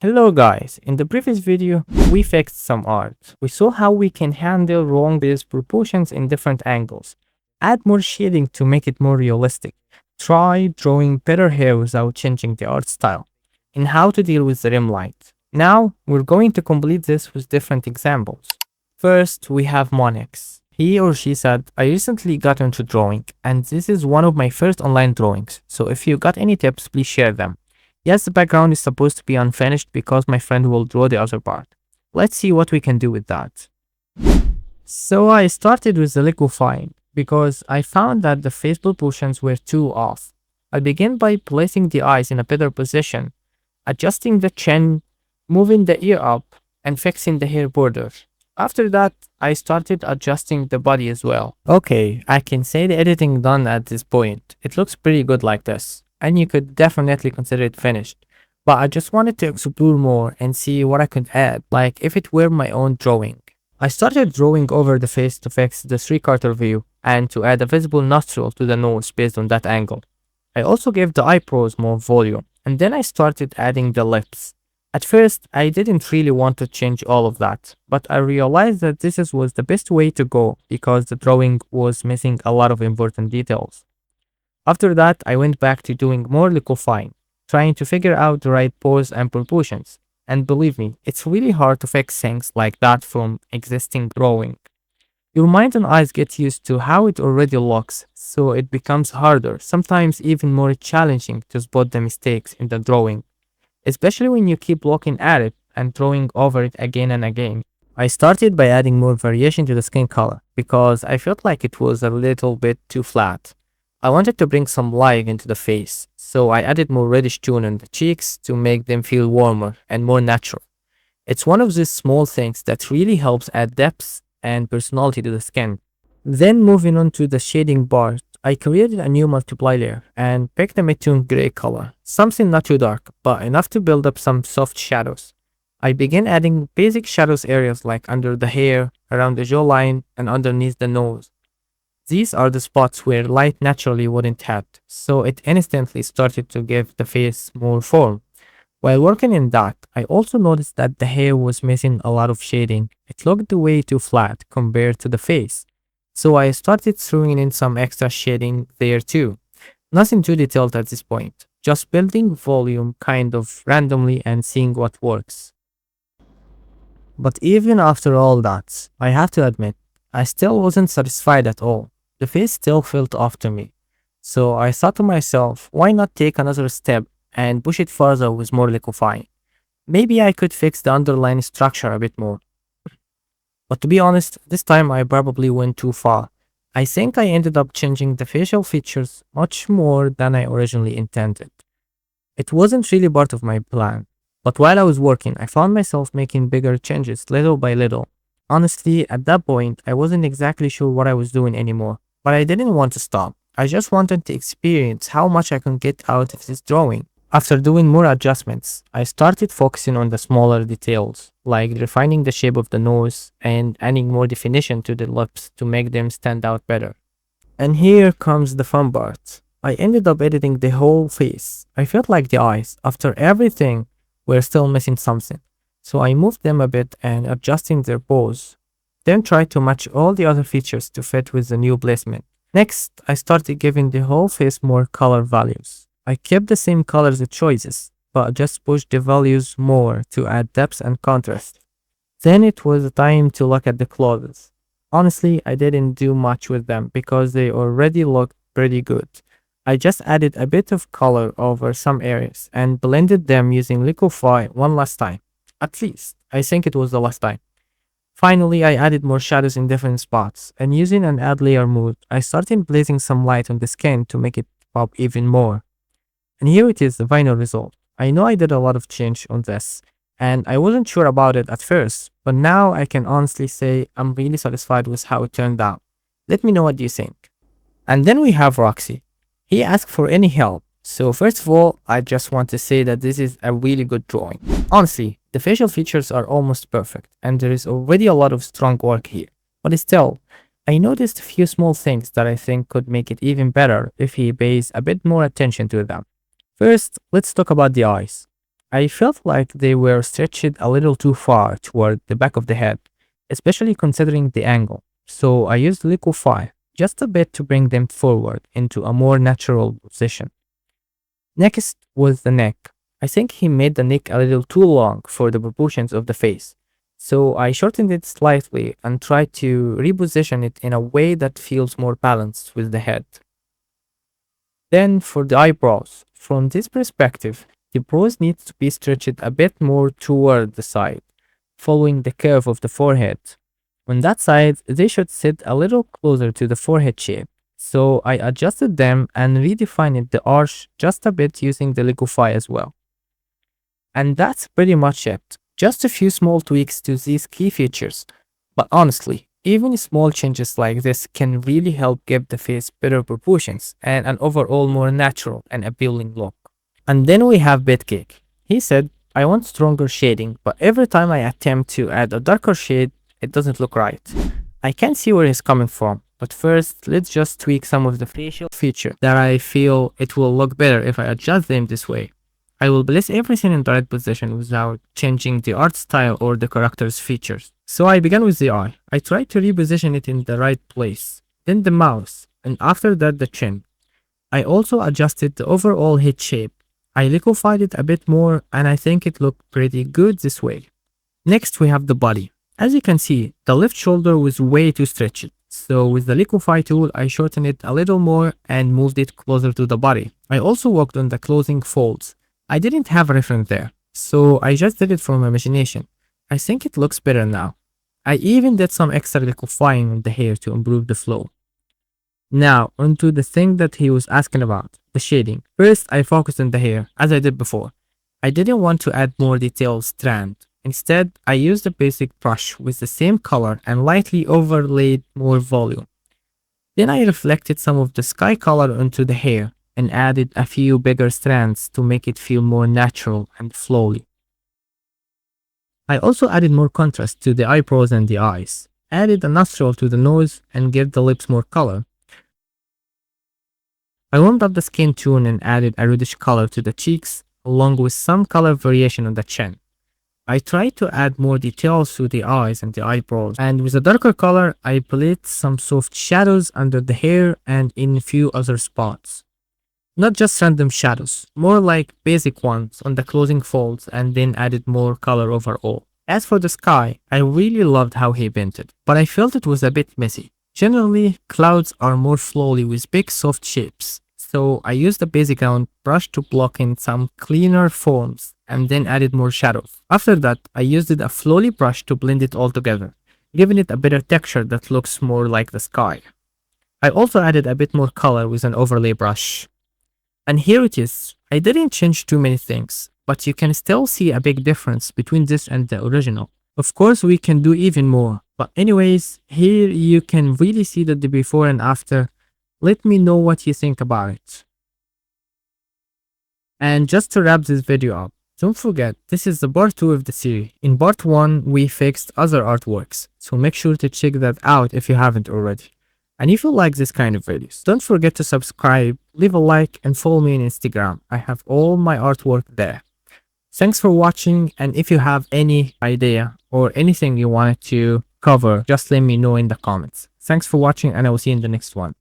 Hello guys, in the previous video, we fixed some art. We saw how we can handle wrong base proportions in different angles, add more shading to make it more realistic, try drawing better hair without changing the art style, and how to deal with the rim light. Now, we're going to complete this with different examples. First, we have Monix. He or she said, I recently got into drawing, and this is one of my first online drawings, so if you got any tips, please share them. Yes, the background is supposed to be unfinished because my friend will draw the other part. Let's see what we can do with that. So I started with the liquefying because I found that the face proportions were too off. I began by placing the eyes in a better position, adjusting the chin, moving the ear up, and fixing the hair border. After that, I started adjusting the body as well. Okay, I can say the editing done at this point. It looks pretty good like this, and you could definitely consider it finished. But I just wanted to explore more and see what I could add, like if it were my own drawing. I started drawing over the face to fix the 3/4 view and to add a visible nostril to the nose based on that angle. I also gave the eyebrows more volume, and then I started adding the lips. At first, I didn't really want to change all of that, but I realized that was the best way to go because the drawing was missing a lot of important details. After that, I went back to doing more liquefying, trying to figure out the right pose and proportions. And believe me, it's really hard to fix things like that from existing drawing. Your mind and eyes get used to how it already looks, so it becomes harder, sometimes even more challenging to spot the mistakes in the drawing, especially when you keep looking at it and drawing over it again and again. I started by adding more variation to the skin color because I felt like it was a little bit too flat. I wanted to bring some life into the face, so I added more reddish tone on the cheeks to make them feel warmer and more natural. It's one of these small things that really helps add depth and personality to the skin. Then moving on to the shading part, I created a new multiply layer and picked a mid-tone gray color, something not too dark, but enough to build up some soft shadows. I began adding basic shadows areas like under the hair, around the jawline, and underneath the nose. These are the spots where light naturally wouldn't hit, so it instantly started to give the face more form. While working in that, I also noticed that the hair was missing a lot of shading. It looked way too flat compared to the face. So I started throwing in some extra shading there too. Nothing too detailed at this point, just building volume kind of randomly and seeing what works. But even after all that, I have to admit, I still wasn't satisfied at all. The face still felt off to me. So I thought to myself, why not take another step and push it further with more liquefying? Maybe I could fix the underlying structure a bit more. But to be honest, this time I probably went too far. I think I ended up changing the facial features much more than I originally intended. It wasn't really part of my plan, but while I was working, I found myself making bigger changes little by little. Honestly, at that point, I wasn't exactly sure what I was doing anymore, but I didn't want to stop. I just wanted to experience how much I could get out of this drawing. After doing more adjustments, I started focusing on the smaller details, like refining the shape of the nose and adding more definition to the lips to make them stand out better. And here comes the fun part. I ended up editing the whole face. I felt like the eyes, after everything, were still missing something. So I moved them a bit and adjusting their pose. Then tried to match all the other features to fit with the new placement. Next, I started giving the whole face more color values. I kept the same colors choices, but just pushed the values more to add depth and contrast. Then it was time to look at the clothes. Honestly, I didn't do much with them because they already looked pretty good. I just added a bit of color over some areas and blended them using Liquify one last time. At least, I think it was the last time. Finally, I added more shadows in different spots, and using an add layer mode, I started blazing some light on the skin to make it pop even more. And here it is, the final result. I know I did a lot of change on this, and I wasn't sure about it at first, but now I can honestly say I'm really satisfied with how it turned out. Let me know what you think. And then we have Roxy. He asked for any help. So first of all, I just want to say that this is a really good drawing. Honestly, the facial features are almost perfect, and there is already a lot of strong work here. But still, I noticed a few small things that I think could make it even better if he pays a bit more attention to them. First, let's talk about the eyes. I felt like they were stretched a little too far toward the back of the head, especially considering the angle. So I used liquify just a bit to bring them forward into a more natural position. Next was the neck. I think he made the neck a little too long for the proportions of the face. So I shortened it slightly and tried to reposition it in a way that feels more balanced with the head. Then for the eyebrows, from this perspective, the brows need to be stretched a bit more toward the side, following the curve of the forehead. On that side, they should sit a little closer to the forehead shape. So I adjusted them and redefined the arch just a bit using the liquify as well. And that's pretty much it. Just a few small tweaks to these key features. But honestly, even small changes like this can really help give the face better proportions and an overall more natural and appealing look. And then we have Bitcake. He said, I want stronger shading, but every time I attempt to add a darker shade, it doesn't look right. I can see where he's coming from, but first, let's just tweak some of the facial features that I feel it will look better if I adjust them this way. I will place everything in the right position without changing the art style or the character's features. So I began with the eye. I tried to reposition it in the right place, then the mouth, and after that the chin. I also adjusted the overall head shape. I liquefied it a bit more and I think it looked pretty good this way. Next we have the body. As you can see, the left shoulder was way too stretched. So with the liquify tool, I shortened it a little more and moved it closer to the body. I also worked on the closing folds. I didn't have a reference there, so I just did it from imagination. I think it looks better now. I even did some extra liquefying on the hair to improve the flow. Now, onto the thing that he was asking about, the shading. First, I focused on the hair, as I did before. I didn't want to add more detailed strand. Instead, I used a basic brush with the same color and lightly overlaid more volume. Then I reflected some of the sky color onto the hair and added a few bigger strands to make it feel more natural and flowy. I also added more contrast to the eyebrows and the eyes, added a nostril to the nose and gave the lips more color. I warmed up the skin tone and added a reddish color to the cheeks along with some color variation on the chin. I tried to add more details to the eyes and the eyebrows, and with a darker color I applied some soft shadows under the hair and in a few other spots. Not just random shadows, more like basic ones on the closing folds and then added more color overall. As for the sky, I really loved how he painted, but I felt it was a bit messy. Generally, clouds are more flowy with big soft shapes, so I used a basic round brush to block in some cleaner forms and then added more shadows. After that, I used a flowy brush to blend it all together, giving it a better texture that looks more like the sky. I also added a bit more color with an overlay brush. And here it is. I didn't change too many things, but you can still see a big difference between this and the original. Of course, we can do even more, but anyways, here you can really see the before and after. Let me know what you think about it. And just to wrap this video up, don't forget, this is the part 2 of the series. In part 1, we fixed other artworks, so make sure to check that out if you haven't already. And if you like this kind of videos, don't forget to subscribe, leave a like, and follow me on Instagram. I have all my artwork there. Thanks for watching, and if you have any idea or anything you wanted to cover, just let me know in the comments. Thanks for watching, and I will see you in the next one.